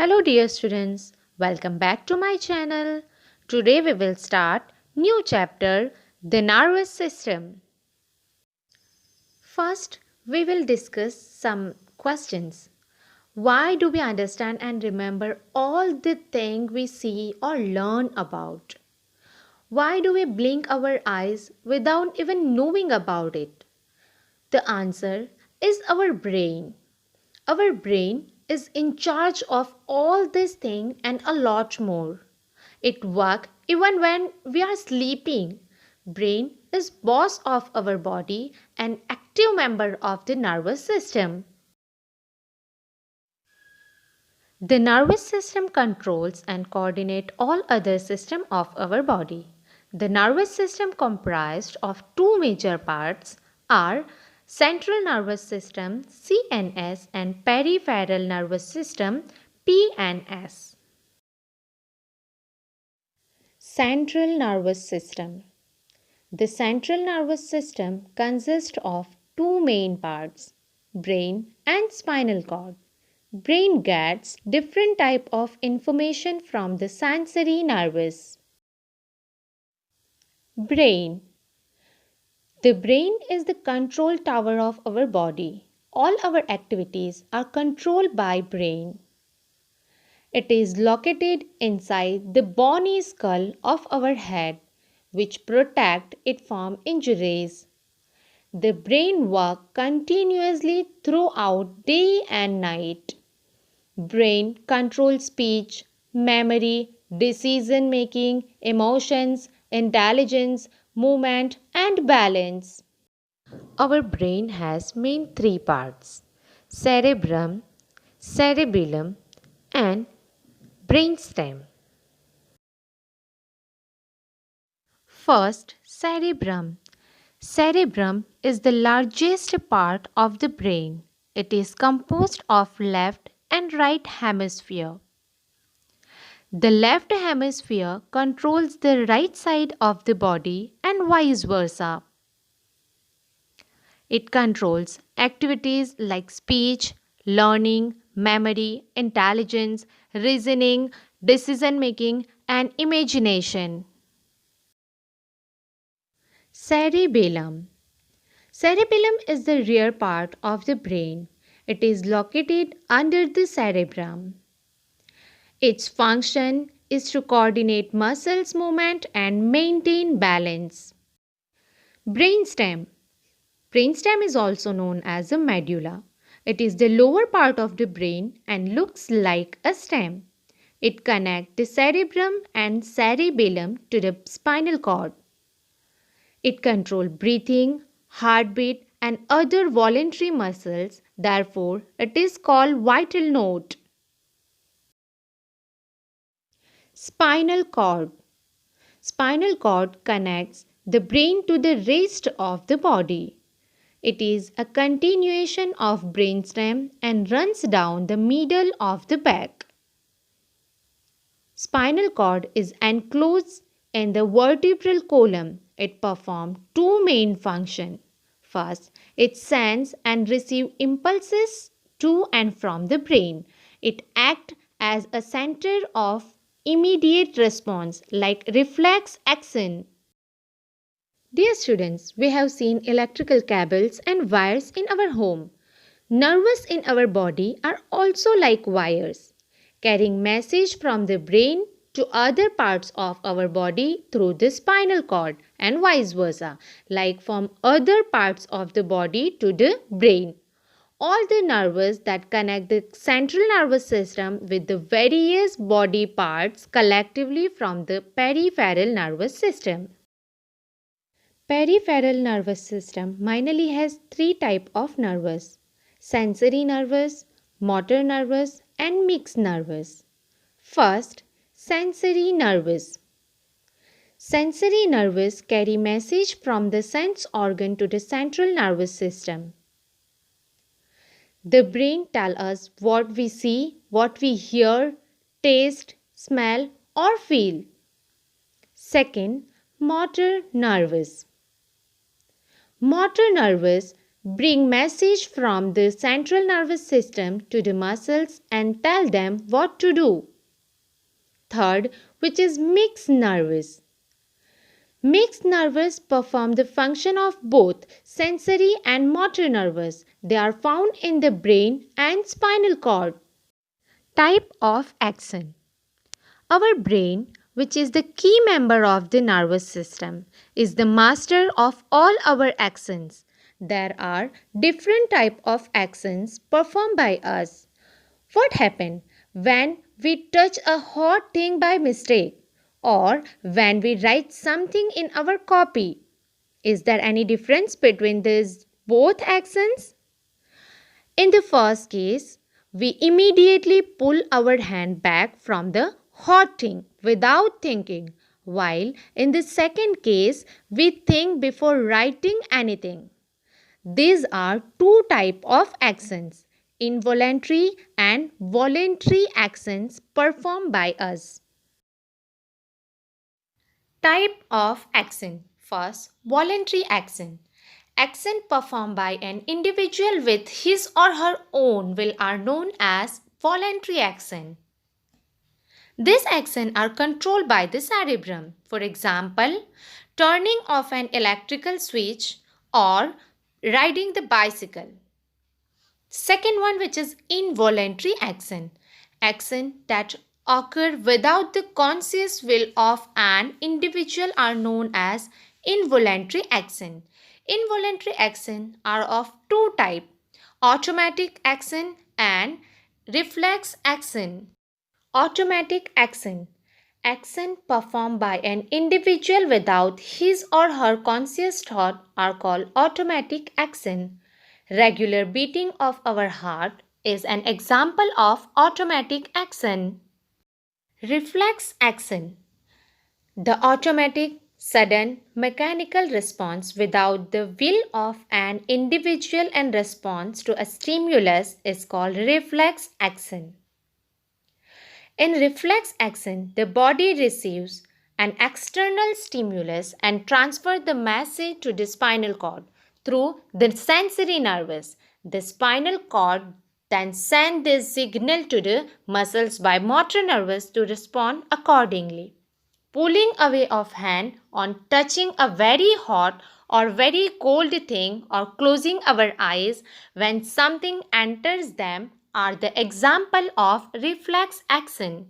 Hello dear students, welcome back to my channel. Today we will start new chapter, the nervous system. First, we will discuss some questions. Why do we understand and remember all the things we see or learn about? Why do we blink our eyes without even knowing about it? The answer is our brain. Our brain is in charge of all these things and a lot more. It works even when we are sleeping. Brain is boss of our body and active member of the nervous system. The nervous system controls and coordinates all other systems of our body. The nervous system comprised of two major parts are central nervous system CNS and peripheral nervous system PNS. Central nervous system. The central nervous system consists of two main parts, brain and spinal cord. Brain gets different type of information from the sensory nerves. Brain. The brain is the control tower of our body. All our activities are controlled by brain. It is located inside the bony skull of our head, which protect it from injuries. The brain works continuously throughout day and night. Brain controls speech, memory, decision making, emotions, intelligence, movement, and balance. Our brain has main three parts: cerebrum, cerebellum, and brainstem. First, cerebrum. Cerebrum is the largest part of the brain. It is composed of left and right hemisphere. The left hemisphere controls the right side of the body and vice versa. It controls activities like speech, learning, memory, intelligence, reasoning, decision making, and imagination. Cerebellum. Cerebellum is the rear part of the brain. It is located under the cerebrum. Its function is to coordinate muscles movement and maintain balance. Brainstem. Brainstem is also known as a medulla. It is the lower part of the brain and looks like a stem. It connects the cerebrum and cerebellum to the spinal cord. It controls breathing, heartbeat, and other voluntary muscles. Therefore, it is called vital node. Spinal cord. Spinal cord connects the brain to the rest of the body. It is a continuation of brainstem and runs down the middle of the back. Spinal cord is enclosed in the vertebral column. It performs two main functions. First, it sends and receives impulses to and from the brain. It acts as a center of immediate response like reflex action. Dear students, we have seen electrical cables and wires in our home. Nerves in our body are also like wires, carrying message from the brain to other parts of our body through the spinal cord and vice versa, like from other parts of the body to the brain. All the nerves that connect the central nervous system with the various body parts collectively from the peripheral nervous system. Peripheral nervous system mainly has three types of nerves: sensory nervous, motor nervous, and mixed nervous. First, sensory nervous. Sensory nerves carry message from the sense organ to the central nervous system. The brain tells us what we see, what we hear, taste, smell, or feel. Second, motor nervous. Motor nerves bring message from the central nervous system to the muscles and tell them what to do. Third, which is mixed nervous. Mixed nerves perform the function of both sensory and motor nerves. They are found in the brain and spinal cord. Type of axon. Our brain, which is the key member of the nervous system, is the master of all our axons. There are different types of axons performed by us. What happens when we touch a hot thing by mistake or when we write something in our copy? Is there any difference between these both axons? In the first case, we immediately pull our hand back from the hot thing without thinking, while in the second case, we think before writing anything. These are two types of actions, involuntary and voluntary actions performed by us. Type of action. First, voluntary action. Action performed by an individual with his or her own will are known as voluntary action. These actions are controlled by the cerebrum. For example, turning off an electrical switch or riding the bicycle. Second one, which is involuntary action. Action that occur without the conscious will of an individual are known as involuntary action. Involuntary action are of two types, automatic action and reflex action. Automatic action. Action performed by an individual without his or her conscious thought are called automatic action. Regular beating of our heart is an example of automatic action. Reflex action. The automatic, sudden, mechanical response without the will of an individual in response to a stimulus is called reflex action. In reflex action, the body receives an external stimulus and transfers the message to the spinal cord through the sensory nerves. The spinal cord then sends this signal to the muscles by motor nerves to respond accordingly. Pulling away of hand on touching a very hot or very cold thing or closing our eyes when something enters them are the example of reflex action.